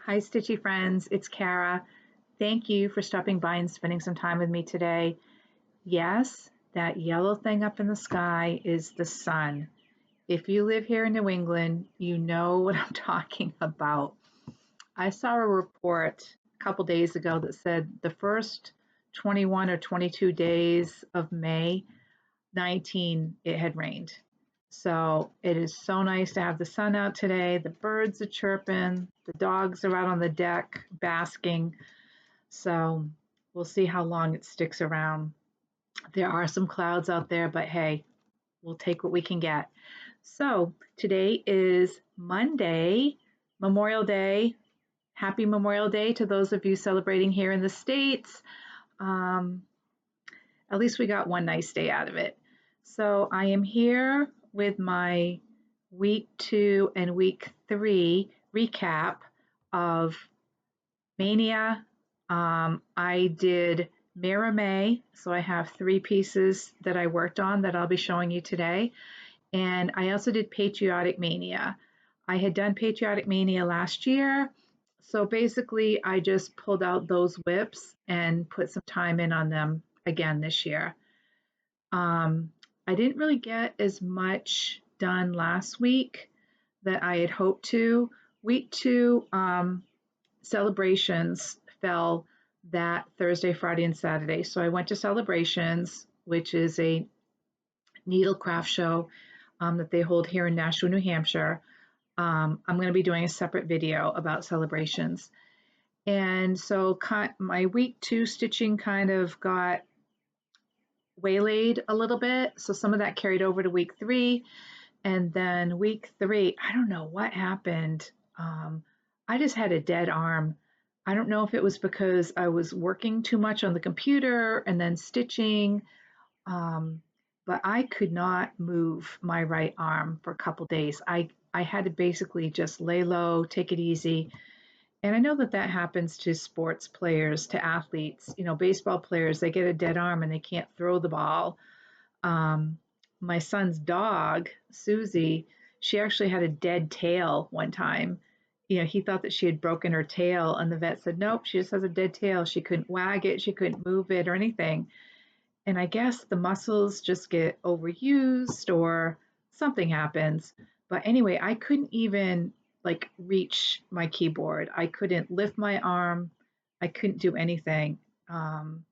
Hi, Stitchy friends. It's Kara. Thank you for stopping by and spending some time with me today. Yes, that yellow thing up in the sky is the sun. If you live here in New England, you know what I'm talking about. I saw a report a couple days ago that said the first 21 or 22 days of May 19, it had rained. So it is so nice to have the sun out today. The birds are chirping, the dogs are out on the deck basking. So we'll see how long it sticks around. There are some clouds out there, but hey, we'll take what we can get. So today is Monday, Memorial Day. Happy Memorial Day to those of you celebrating here in the States. Um, at least we got one nice day out of it. So I am here with my week 2 and week 3 recap of Maynia. I did Mira, so I have 3 pieces that I worked on that I'll be showing you today. And I also did Patiotic Maynia. I had done Patiotic Maynia last year, so basically I just pulled out those whips and put some time in on them again this year. Um, I didn't really get as much done last week that I had hoped to. Week 2 celebrations fell that Thursday, Friday, and Saturday. So I went to Celebrations, which is a needlecraft show that they hold here in Nashua, New Hampshire. I'm going to be doing a separate video about Celebrations. And so my week 2 stitching kind of got waylaid a little bit. So some of that carried over to week 3. And then week 3, I don't know what happened. I just had a dead arm. I don't know if it was because I was working too much on the computer and then stitching, but I could not move my right arm for a couple days. I had to basically just lay low, take it easy. And I know that that happens to sports players, to athletes. You know, baseball players, they get a dead arm and they can't throw the ball. My son's dog, Susie, she actually had a dead tail one time. You know, he thought that she had broken her tail, and the vet said, nope, she just has a dead tail. She couldn't wag it, she couldn't move it or anything. And I guess the muscles just get overused or something happens. But anyway, I couldn't even like reach my keyboard. I couldn't lift my arm. I couldn't do anything. Um,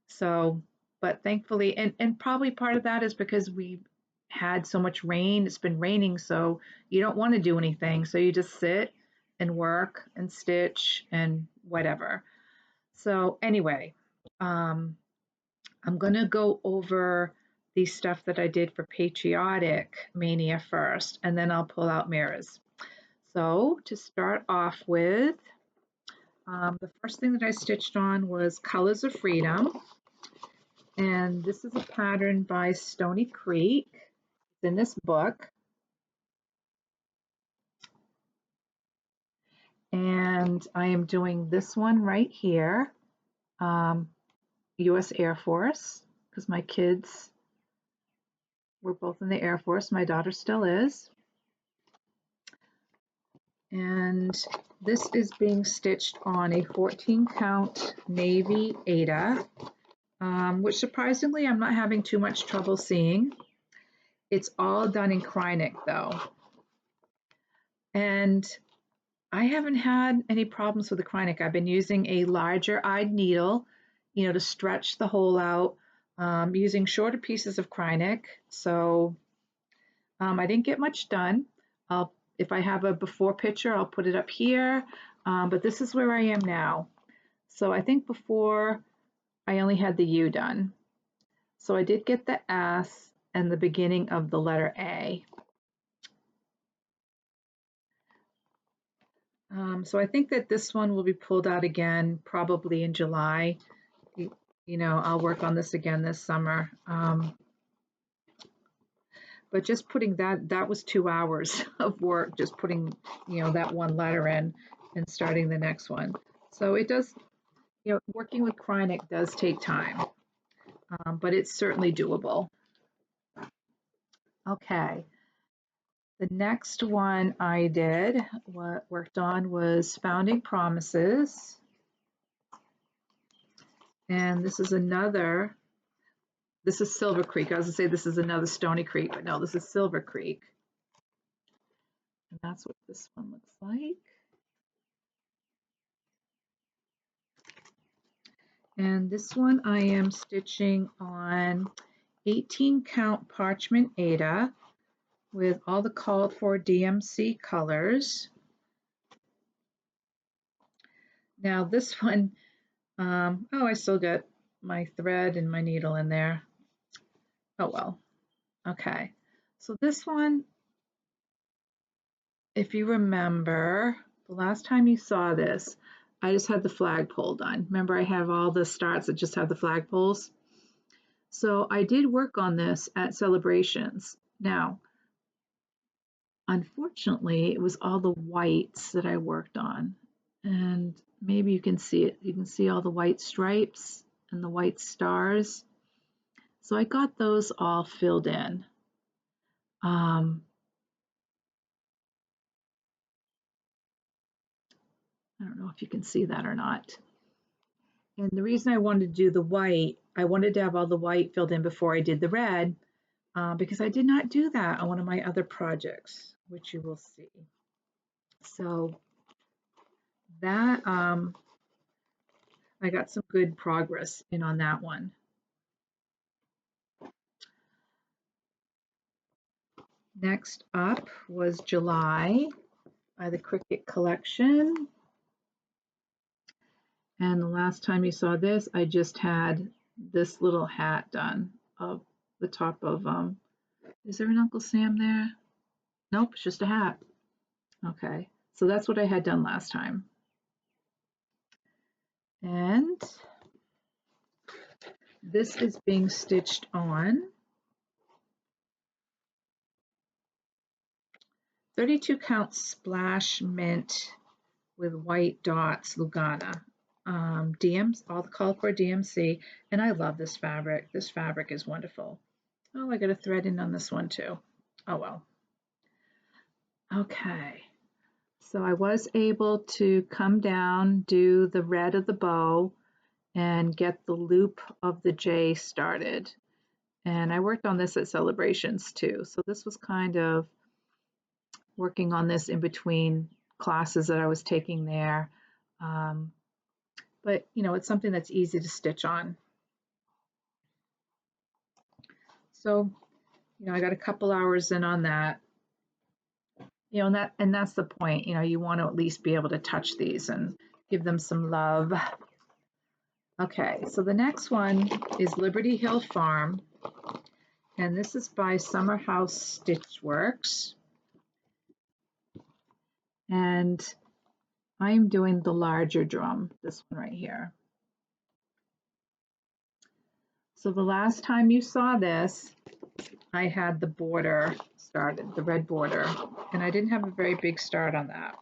so, but thankfully, and probably part of that is because we had so much rain. It's been raining, so you don't want to do anything. So you just sit and work and stitch and whatever. So anyway, um, I'm going to go over the stuff that I did for Patriotic Mania first, and then I'll pull out Mira's. So to start off with, the first thing that I stitched on was Colors of Freedom. And this is a pattern by Stony Creek. It's in this book. And I am doing this one right here, U.S. Air Force, because my kids were both in the Air Force. My daughter still is. And this is being stitched on a 14 count navy Aida, which surprisingly I'm not having too much trouble seeing. It's all done in Krynic though. And I haven't had any problems with the Krynic. I've been using a larger eyed needle, you know, to stretch the hole out, using shorter pieces of Krynic. So I didn't get much done. If I have a before picture, I'll put it up here. But this is where I am now. So I think before I only had the U done. So I did get the S and the beginning of the letter A. So I think that this one will be pulled out again probably in July. You know, I'll work on this again this summer. But just putting that was 2 hours of work, just putting, you know, that one letter in and starting the next one. So it does, you know, working with Krynic does take time, but it's certainly doable. Okay, The next one I did, what worked on was Founding Promises. And this is Silver Creek. I was gonna say this is another Stony Creek, but no, this is Silver Creek. And that's what this one looks like. And this one I am stitching on 18 count parchment Aida with all the called for DMC colors. Now this one, I still got my thread and my needle in there. Oh well, okay. So this one, if you remember, the last time you saw this, I just had the flagpole done. Remember I have all the starts that just have the flagpoles? So I did work on this at Celebrations. Now, unfortunately, it was all the whites that I worked on. And maybe you can see it. You can see all the white stripes and the white stars. So I got those all filled in. I don't know if you can see that or not. And the reason I wanted to do the white, I wanted to have all the white filled in before I did the red, because I did not do that on one of my other projects, which you will see. So that, I got some good progress in on that one. Next up was July by the Cricut Collection. And the last time you saw this, I just had this little hat done of the top of, is there an Uncle Sam there? Nope, it's just a hat. Okay, so that's what I had done last time. And this is being stitched on 32 count splash mint with white dots Lugana. DMs, all the called for DMC, and I love this fabric. This fabric is wonderful. Oh, I got a thread in on this one too. Oh well. Okay, so I was able to come down, do the red of the bow, and get the loop of the J started. And I worked on this at Celebrations too. So this was kind of working on this in between classes that I was taking there. But you know, it's something that's easy to stitch on. So, you know, I got a couple hours in on that. You know, and that's the point. You know, you want to at least be able to touch these and give them some love. Okay, so the next one is Liberty Hill Farm, and this is by Summer House Stitch Works. And I'm doing the larger drum, this one right here. So the last time you saw this, I had the border started, the red border, and I didn't have a very big start on that.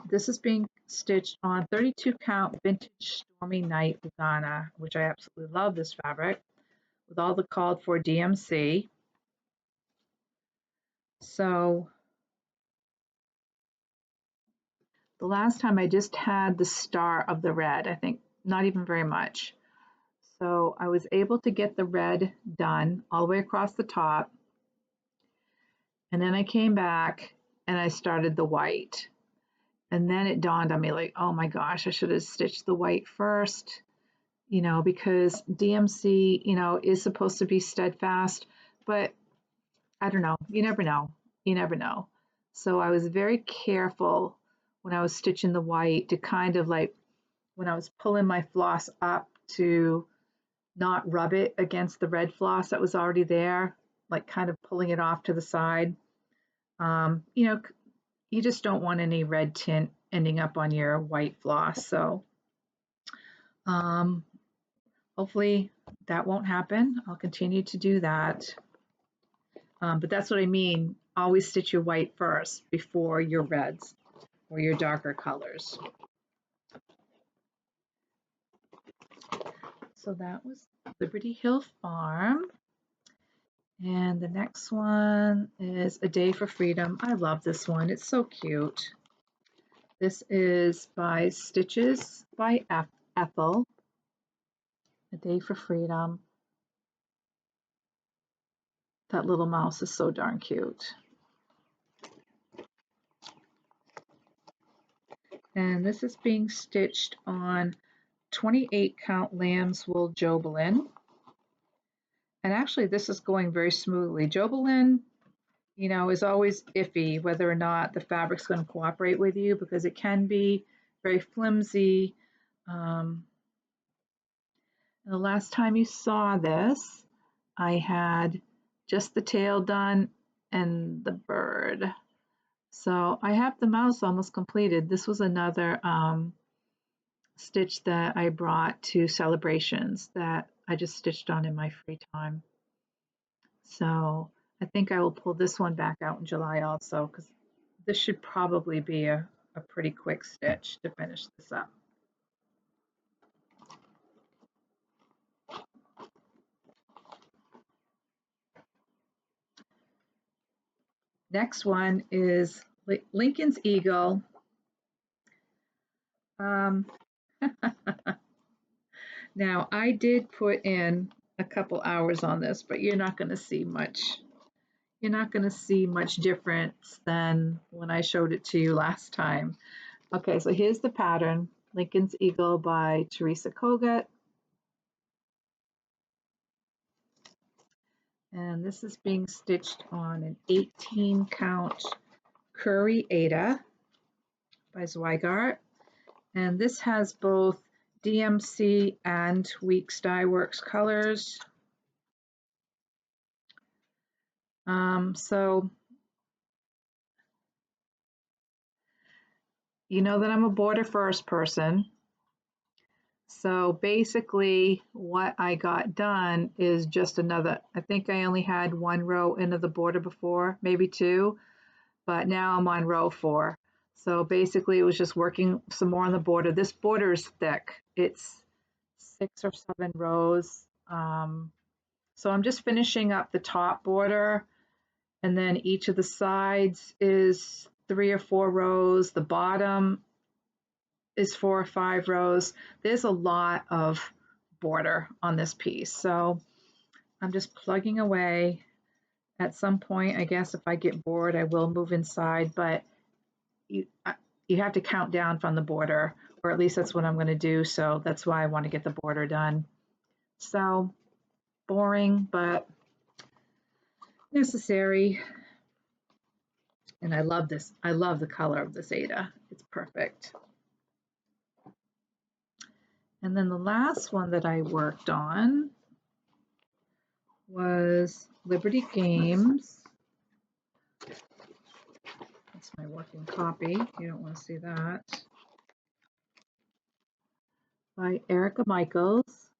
This is being stitched on 32 count vintage Stormy Night Lugana, which I absolutely love this fabric, with all the called for DMC. So the last time I just had the star of the red, I think not even very much. So I was able to get the red done all the way across the top. And then I came back and I started the white. And then it dawned on me like, oh my gosh, I should have stitched the white first, you know, because DMC, you know, is supposed to be steadfast, but I don't know. You never know. You never know. So I was very careful when I was stitching the white to kind of like, when I was pulling my floss up to not rub it against the red floss that was already there, like kind of pulling it off to the side. You know, you just don't want any red tint ending up on your white floss. So hopefully that won't happen. I'll continue to do that. But that's what I mean. Always stitch your white first before your reds or your darker colors. So that was Liberty Hill Farm. And the next one is A Day for Freedom. I love this one. It's so cute. This is by Stitches by Ethel. A Day for Freedom. That little mouse is so darn cute. And this is being stitched on 28 count lamb's wool Jobelin. And actually this is going very smoothly. Jobelin, you know, is always iffy whether or not the fabric's going to cooperate with you because it can be very flimsy. And the last time you saw this, I had just the tail done and the bird. So I have the mouse almost completed. This was another stitch that I brought to celebrations that I just stitched on in my free time. So I think I will pull this one back out in July also because this should probably be a pretty quick stitch to finish this up. Next one is Lincoln's Eagle. Now I did put in a couple hours on this, but you're not going to see much. You're not going to see much difference than when I showed it to you last time. Okay, so here's the pattern, Lincoln's Eagle by Teresa Kogut. And this is being stitched on an 18 count Curry Ada by Zweigart. And this has both DMC and Weeks Dye Works colors. So you know that I'm a border first person. So basically what I got done is just another, I think I only had one row into the border before, maybe two, but now I'm on row 4. So basically it was just working some more on the border. This border is thick. It's 6 or 7 rows. So I'm just finishing up the top border, and then each of the sides is 3 or 4 rows. The bottom is 4 or 5 rows. There's a lot of border on this piece. So I'm just plugging away. At some point, I guess if I get bored, I will move inside, but you have to count down from the border, or at least that's what I'm going to do. So that's why I want to get the border done. So boring, but necessary. And I love this. I love the color of this Ada. It's perfect. And then the last one that I worked on was Liberty Games. That's my working copy. You don't want to see that. By Erica Michaels.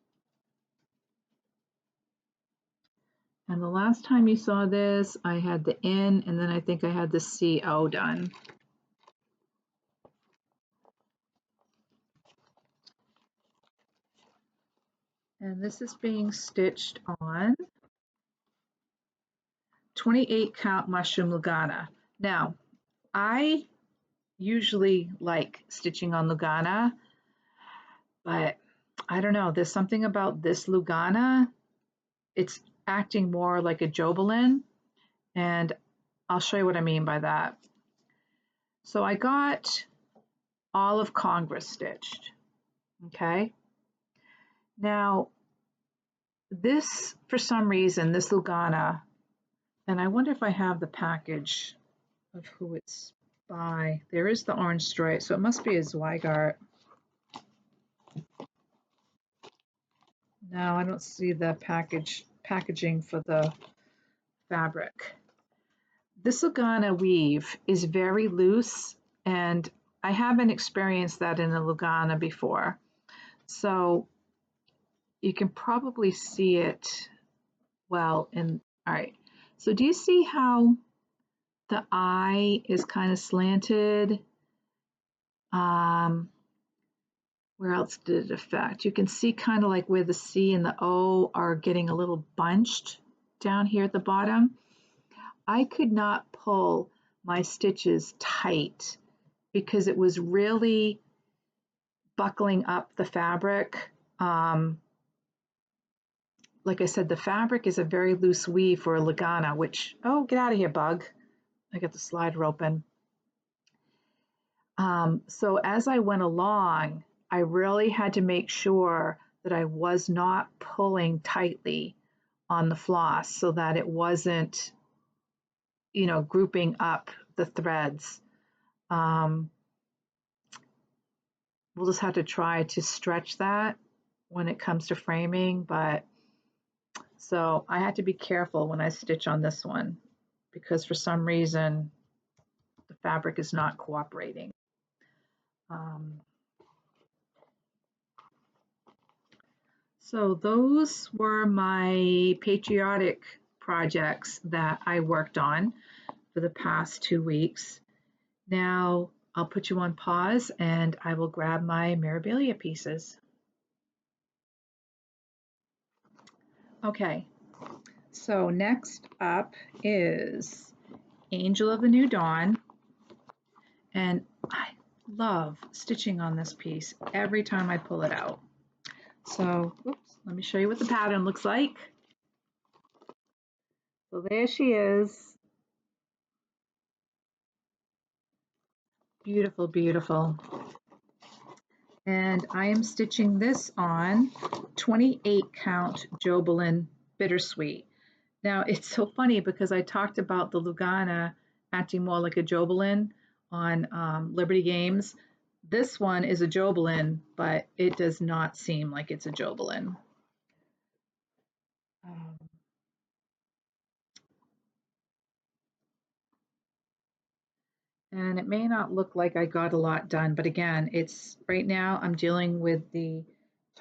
And the last time you saw this, I had the N, and then I think I had the CO done. And this is being stitched on 28 count mushroom Lugana. Now, I usually like stitching on Lugana, but I don't know, there's something about this Lugana. It's acting more like a Jobelin, and I'll show you what I mean by that. So I got all of Congress stitched, okay? Now, this, for some reason, this Lugana, and I wonder if I have the package of who it's by. There is the orange stripe, so it must be a Zweigart. No, I don't see the packaging for the fabric. This Lugana weave is very loose, and I haven't experienced that in a Lugana before. So you can probably see it well in, all right. So do you see how the eye is kind of slanted? Where else did it affect? You can see kind of like where the C and the O are getting a little bunched. down here at the bottom, I could not pull my stitches tight because it was really buckling up the fabric. Like I said, the fabric is a very loose weave for a Lugana, which, oh, get out of here, bug. I got the slider open. So as I went along, I really had to make sure that I was not pulling tightly on the floss so that it wasn't, grouping up the threads. We'll just have to try to stretch that when it comes to framing, but so I had to be careful when I stitch on this one because for some reason the fabric is not cooperating. So those were my patriotic projects that I worked on for the past 2 weeks. Now I'll put you on pause and I will grab my Mirabilia pieces. Okay, so next up is Angel of the New Dawn, and I love stitching on this piece every time I pull it out. So, oops, let me show you what the pattern looks like. So there she is. Beautiful, beautiful. And I am stitching this on 28 count Jobelin Bittersweet. Now it's so funny because I talked about the Lugana acting more like a Jobelin on Liberty Games. This one is a Jobelin, but it does not seem like it's a Jobelin. And it may not look like I got a lot done, but again, it's right now I'm dealing with the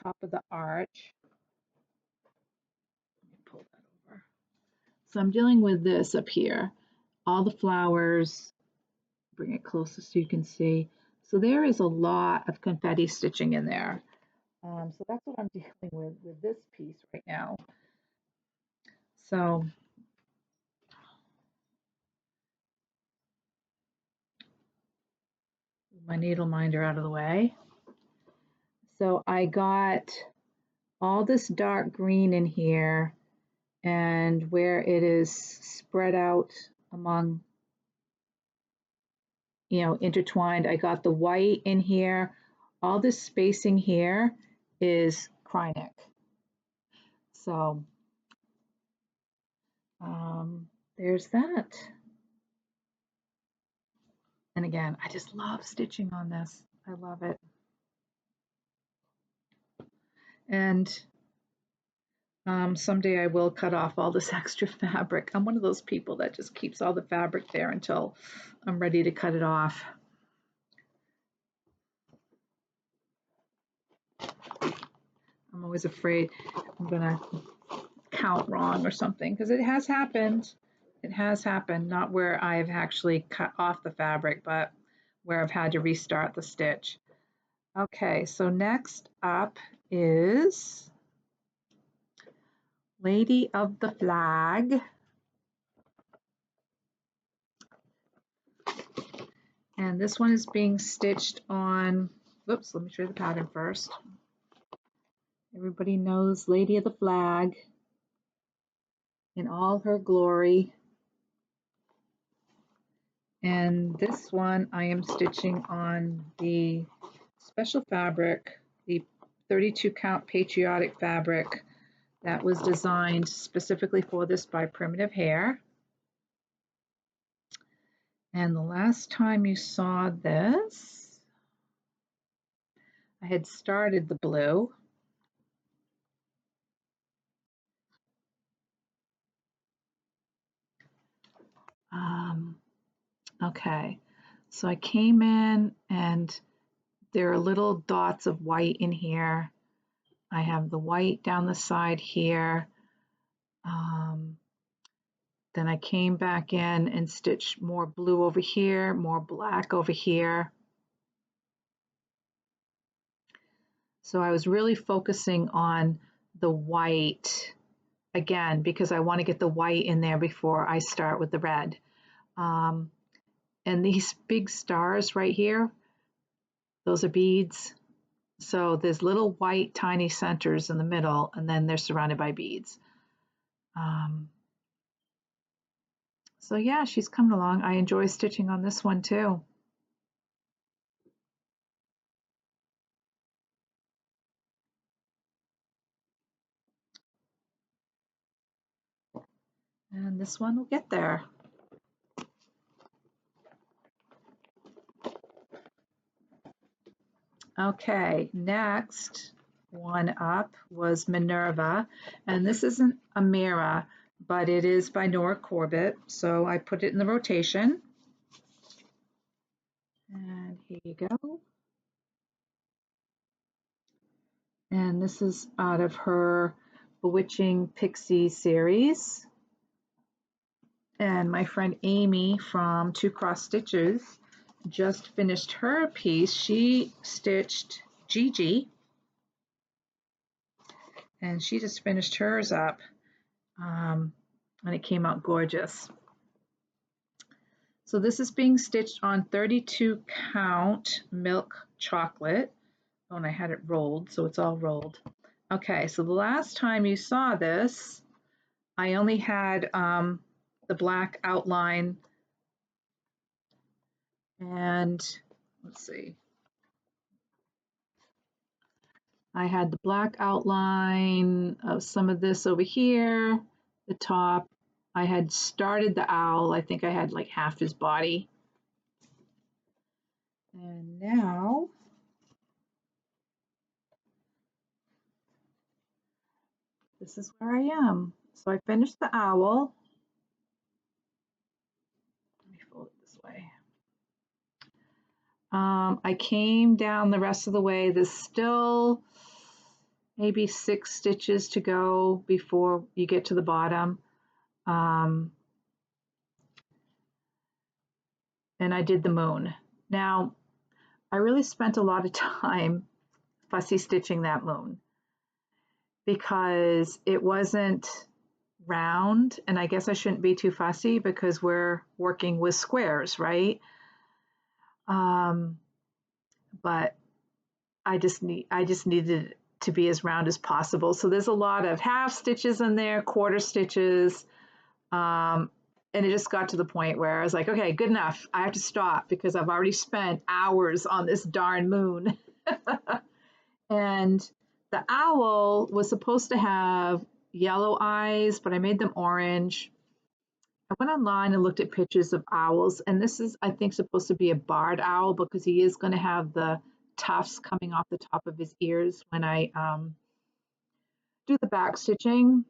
top of the arch. Let me pull that over. So I'm dealing with this up here, all the flowers, bring it closer so you can see. So there is a lot of confetti stitching in there. So that's what I'm dealing with this piece right now. So my needle minder out of the way. So I got all this dark green in here, and where it is spread out among, intertwined, I got the white in here. All this spacing here is Krynic. So there's that. And again, I just love stitching on this. I love it. And someday I will cut off all this extra fabric. I'm one of those people that just keeps all the fabric there until I'm ready to cut it off. I'm always afraid I'm gonna count wrong or something because it has happened. It has happened, not where I've actually cut off the fabric, but where I've had to restart the stitch. Okay, so next up is Lady of the Flag. And this one is being stitched on, whoops, let me show you the pattern first. Everybody knows Lady of the Flag in all her glory. And this one I am stitching on the special fabric, the 32 count Patiotic fabric that was designed specifically for this by Primitive Hair. And the last time you saw this, I had started the blue. Okay, so I came in and there are little dots of white in here. I have the white down the side here. Then I came back in and stitched more blue over here, more black over here. So I was really focusing on the white again because I want to get the white in there before I start with the red. Um, and these big stars right here, those are beads. So there's little white tiny centers in the middle, and then they're surrounded by beads. Um, so yeah, she's coming along. I enjoy stitching on this one too. And this one will get there. Okay, next one up was Minerva, and this isn't a Mira, but it is by Nora Corbett, so I put it in the rotation. And here you go. And this is out of her Bewitching Pixie series. And my friend Amy from Two Cross Stitches just finished her piece. She stitched Gigi, and she just finished hers up, and it came out gorgeous. So this is being stitched on 32 count milk chocolate. Oh, and I had it rolled, so it's all rolled. Okay, so the last time you saw this, I only had the black outline, and let's see, I had the black outline of some of this over here, the top. I had started the owl. I think I had like half his body. And now this is where I am. So I finished the owl. Let me fold it this way. I came down the rest of the way. There's still maybe 6 stitches to go before you get to the bottom. And I did the moon. Now, I really spent a lot of time fussy stitching that moon because it wasn't round, and I guess I shouldn't be too fussy because we're working with squares, right? But I just needed it to be as round as possible. So there's a lot of half stitches in there, quarter stitches, and it just got to the point where I was like, okay, good enough. I have to stop because I've already spent hours on this darn moon. And the owl was supposed to have yellow eyes, but I made them orange. I went online and looked at pictures of owls, and this is, I think, supposed to be a barred owl because he is going to have the tufts coming off the top of his ears when I do the back stitching.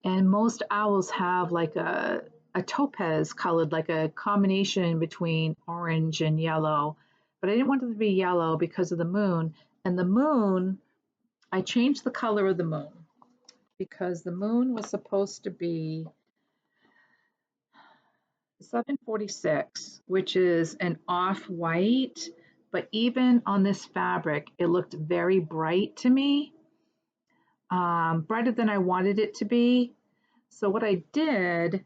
And most owls have like a topaz colored, like a combination between orange and yellow. But I didn't want them to be yellow because of the moon. And the moon, I changed the color of the moon because the moon was supposed to be 746, which is an off-white, but even on this fabric, it looked very bright to me, brighter than I wanted it to be. So what I did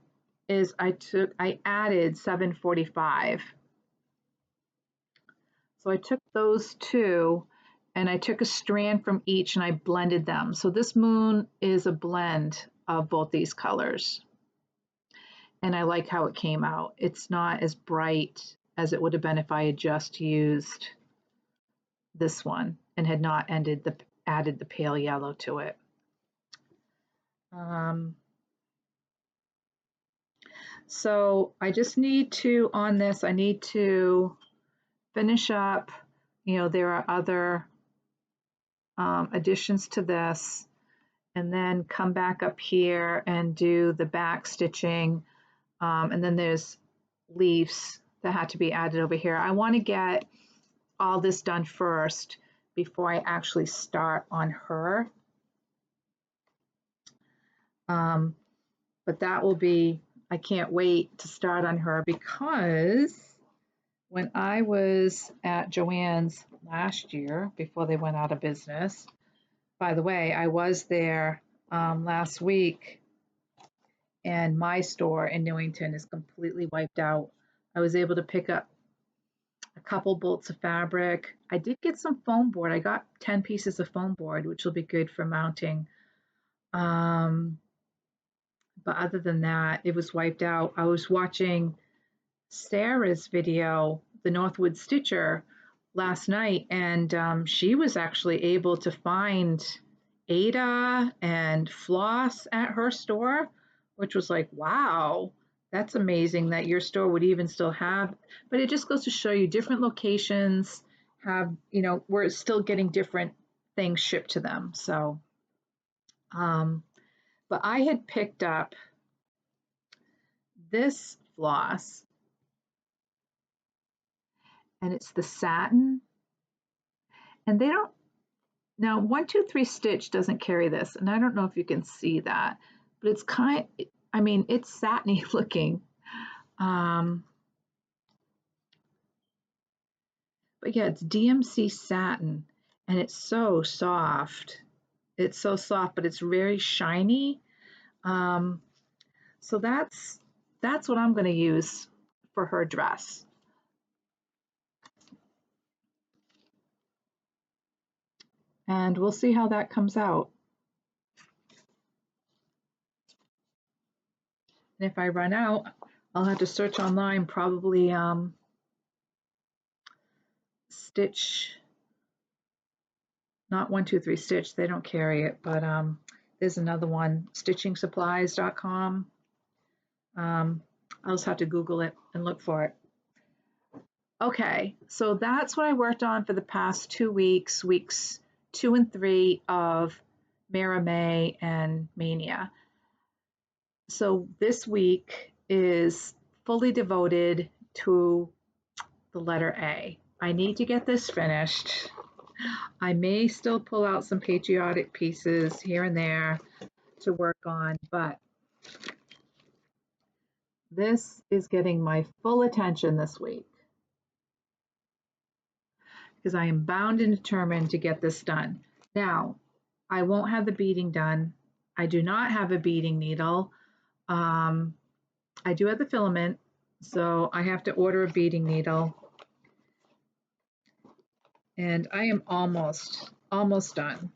is I added 745. So I took those two and I took a strand from each and I blended them. So this moon is a blend of both these colors. And I like how it came out. It's not as bright as it would have been if I had just used this one and had not added the pale yellow to it. So I just need to, on this, I need to finish up. You know, there are other additions to this, and then come back up here and do the back stitching. And then there's leaves that had to be added over here. I want to get all this done first before I actually start on her. But that will be, I can't wait to start on her because when I was at Joann's last year, before they went out of business, by the way, I was there last week, and my store in Newington is completely wiped out. I was able to pick up a couple bolts of fabric. I did get some foam board. I got 10 pieces of foam board, which will be good for mounting. Um, but other than that, it was wiped out. I was watching Sarah's video, the Northwood Stitcher, last night, and she was actually able to find Ada and floss at her store, which was like, wow, that's amazing that your store would even still have. But it just goes to show you different locations have, we're still getting different things shipped to them. So, um, but I had picked up this floss, and it's the satin, and they don't. Now, 123 Stitch doesn't carry this, and I don't know if you can see that, but it's satiny looking. Um, but yeah, it's DMC satin, and it's so soft. It's so soft, but it's very shiny. Um, so that's what I'm going to use for her dress. And we'll see how that comes out. And if I run out, I'll have to search online, probably Stitch, not 123 Stitch, they don't carry it, but there's another one, stitchingsupplies.com. I'll just have to Google it and look for it. Okay, so that's what I worked on for the past 2 weeks, weeks 2 and 3 of Mira, May, and Maynia. So this week is fully devoted to the letter A. I need to get this finished. I may still pull out some patriotic pieces here and there to work on, but this is getting my full attention this week because I am bound and determined to get this done. Now, I won't have the beading done. I do not have a beading needle. I do have the filament, so I have to order a beading needle. And I am almost done.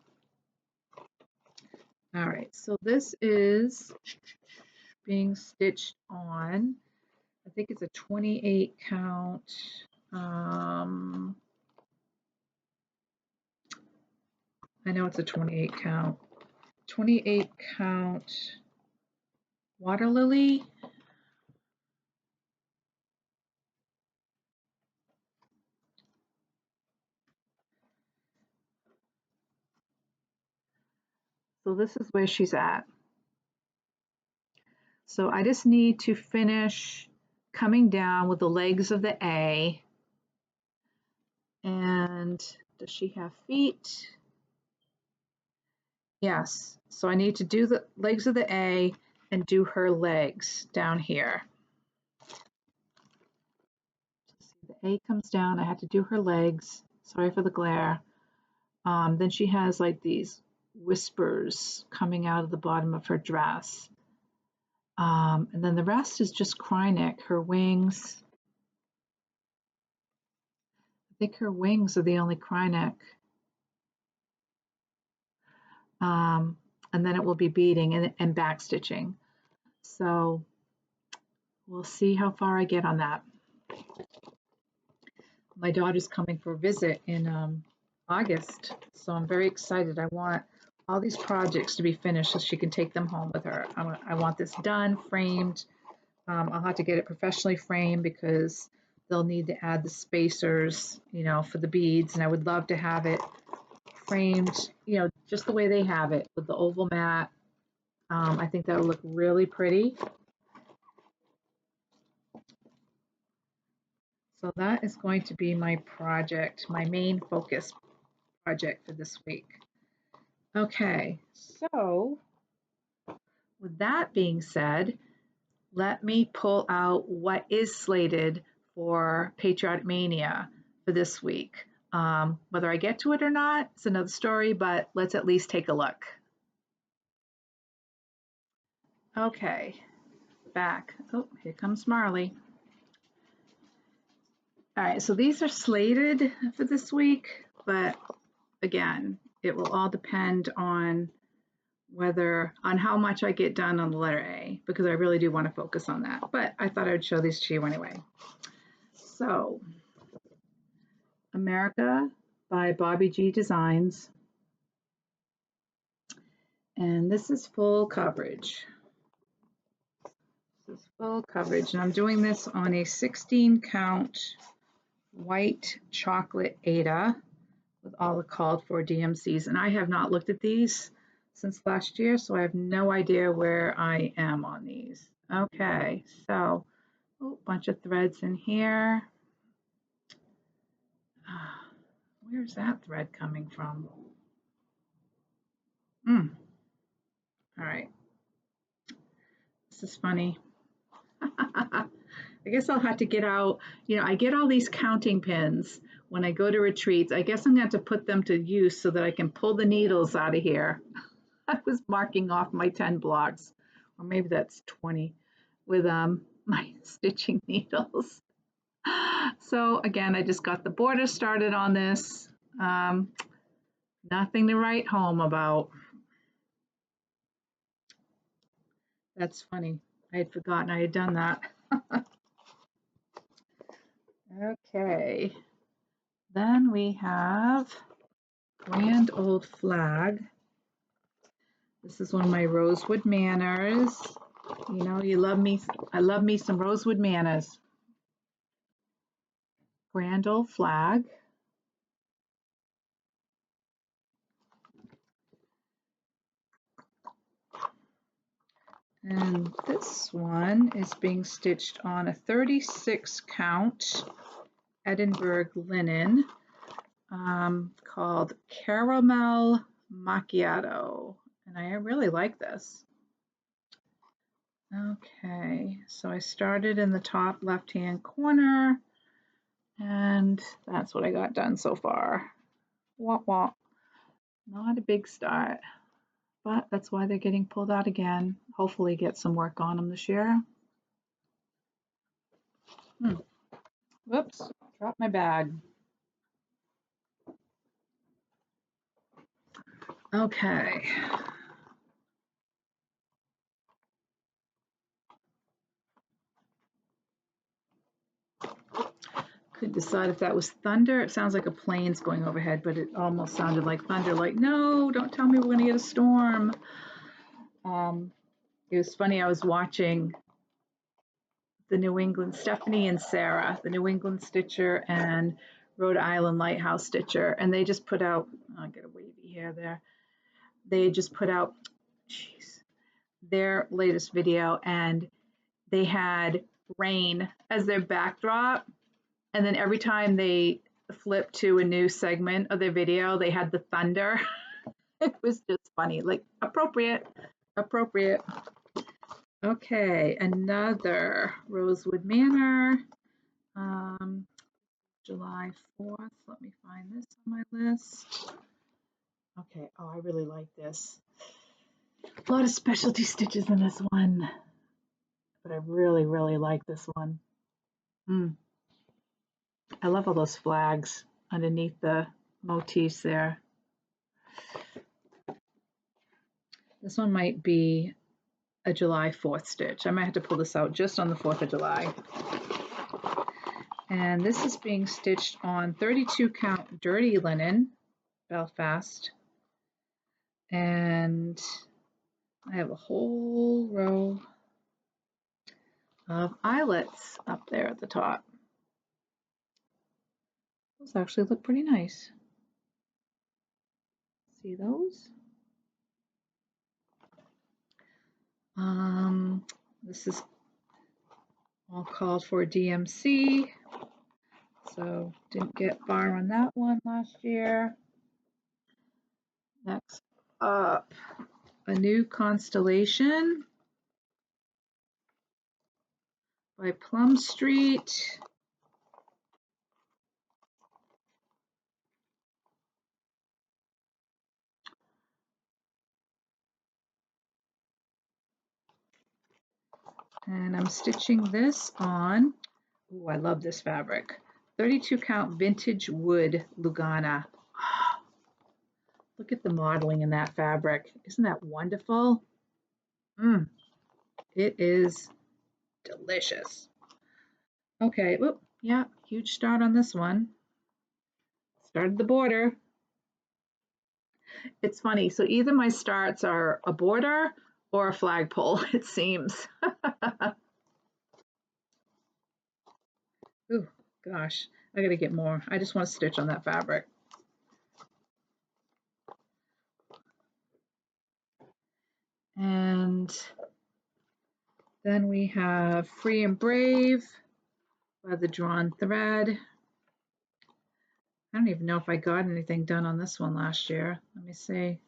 All right, so this is being stitched on. I think it's a 28 count. I know it's a 28 count. 28 count water lily. So this is where she's at. So I just need to finish coming down with the legs of the A. And does she have feet? Yes. So I need to do the legs of the A and do her legs down here. The A comes down. I have to do her legs. Sorry for the glare. Then she has like these whispers coming out of the bottom of her dress. And then the rest is just Krynic, her wings. I think her wings are the only Krynic. And then it will be beading and back stitching. So we'll see how far I get on that. My daughter's coming for a visit in August, so I'm very excited. I want all these projects to be finished so she can take them home with her. I want this done, framed. I'll have to get it professionally framed because they'll need to add the spacers, for the beads, and I would love to have it framed, just the way they have it with the oval mat. I think that would look really pretty. So that is going to be my project, my main focus project for this week. Okay, so with that being said, let me pull out what is slated for Patriotic Mania for this week. Whether I get to it or not, it's another story, but let's at least take a look. Okay, back. Oh, here comes Marley. All right, so these are slated for this week, but again, it will all depend on on how much I get done on the letter A, because I really do want to focus on that. But I thought I would show these to you anyway. So, America by Bobby G Designs. And this is full coverage. This is full coverage. And I'm doing this on a 16 count white chocolate Ada with all the called for DMCs. And I have not looked at these since last year, so I have no idea where I am on these. Okay, so a bunch of threads in here. Where's that thread coming from? All right, this is funny. I guess I'll have to get out, I get all these counting pins when I go to retreats. I guess I'm going to have to put them to use so that I can pull the needles out of here. I was marking off my 10 blocks, or maybe that's 20, with my stitching needles. So again, I just got the border started on this. Nothing to write home about. That's funny. I had forgotten I had done that. Okay. Then we have Grand Old Flag. This is one of my Rosewood Manners. You love me. I love me some Rosewood Manners. Grand Old Flag. And this one is being stitched on a 36 count Edinburgh linen called Caramel Macchiato. And I really like this. Okay, so I started in the top left-hand corner, and that's what I got done so far. Wah wah. Not a big start, but that's why they're getting pulled out again. Hopefully get some work on them this year. Whoops, dropped my bag. Okay. Couldn't decide if that was thunder. It sounds like a plane's going overhead, but it almost sounded like thunder. Like, no, don't tell me we're going to get a storm. It was funny. I was watching the New England, Stephanie and Sarah, the New England Stitcher and Rhode Island Lighthouse Stitcher, and they just put out, I'll get a wavy hair there. They just put out, their latest video, and they had rain as their backdrop. And then every time they flipped to a new segment of their video, they had the thunder. It was just funny, like appropriate. Okay, another Rosewood Manor, July 4th. Let me find this on my list. Okay, oh, I really like this. A lot of specialty stitches in this one, but I really, really like this one. I love all those flags underneath the motifs there. This one might be a July 4th stitch. I might have to pull this out just on the 4th of July. And this is being stitched on 32 count dirty linen, Belfast. And I have a whole row of eyelets up there at the top. Those actually look pretty nice. See those? This is all called for DMC. So didn't get far on that one last year. Next up, a new constellation by Plum Street. And I'm stitching this on, ooh, I love this fabric, 32 count vintage wood Lugana. Look at the modeling in that fabric. Isn't that wonderful? It is delicious. Okay, whoop, yeah, huge start on this one. Started the border. It's funny, so either my starts are a border or a flagpole, it seems. Ooh, gosh, I gotta get more. I just want to stitch on that fabric. And then we have Free and Brave by the Drawn Thread. I don't even know if I got anything done on this one last year. Let me see.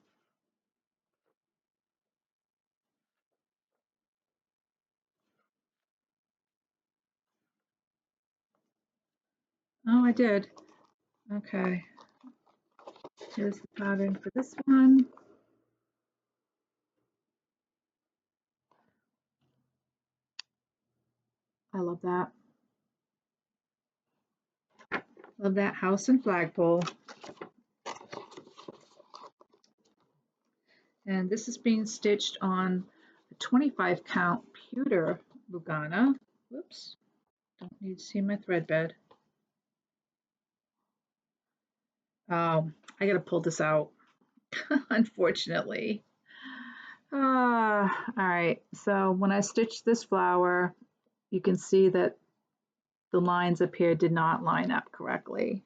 Oh, I did. Okay. Here's the pattern for this one. I love that. Love that house and flagpole. And this is being stitched on a 25 count pewter Lugana. Whoops, don't need to see my thread bed. Oh, I gotta pull this out, unfortunately. All right, so when I stitched this flower, you can see that the lines up here did not line up correctly.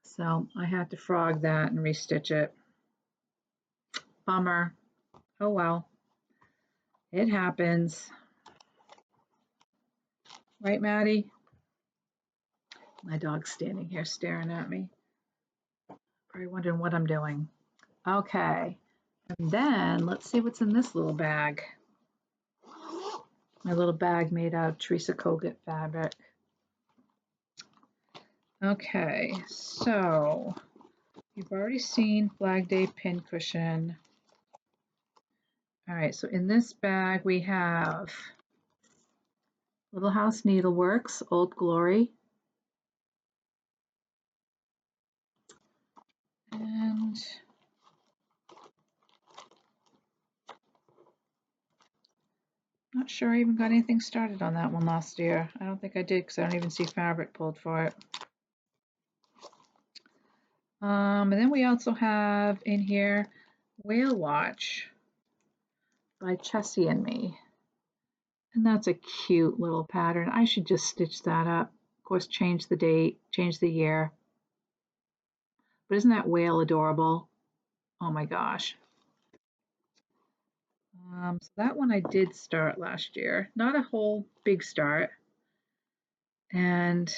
So I had to frog that and restitch it. Bummer. Oh well, it happens. Right, Maddie? My dog's standing here staring at me. Probably wondering what I'm doing. Okay, and then let's see what's in this little bag. My little bag made out of Teresa Kogut fabric. Okay, so you've already seen Flag Day pincushion. All right, so in this bag we have Little House Needleworks, Old Glory. And not sure I even got anything started on that one last year. I don't think I did because I don't even see fabric pulled for it. And then we also have in here Whale Watch by Chessie and Me. And that's a cute little pattern. I should just stitch that up. Of course, change the date, change the year. But isn't that whale adorable? Oh my gosh. So that one I did start last year. Not a whole big start. And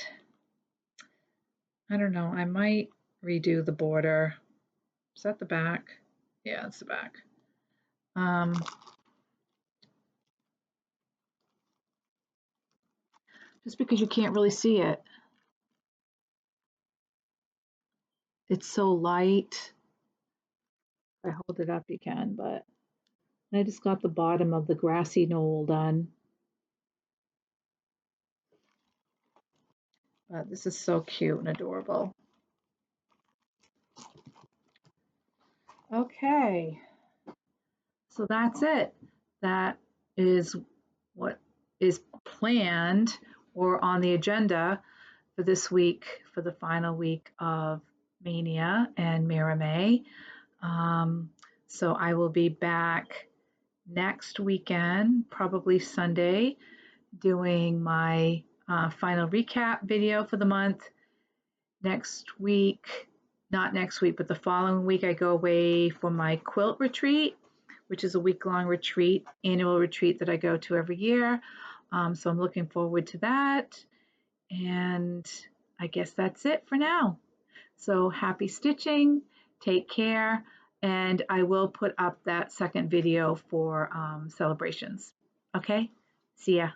I don't know, I might redo the border. Is that the back? Yeah, it's the back. Just because you can't really see it. It's so light. If I hold it up, you can, but I just got the bottom of the grassy knoll done. But this is so cute and adorable. Okay, so that's it. That is what is planned or on the agenda for this week, for the final week of Maynia and Mira May. So I will be back next weekend, probably Sunday, doing my final recap video for the month. Next week, not next week, but the following week, I go away for my quilt retreat, which is a week-long retreat, annual retreat that I go to every year. So I'm looking forward to that. And I guess that's it for now. So happy stitching, take care, and I will put up that second video for celebrations. Okay, see ya.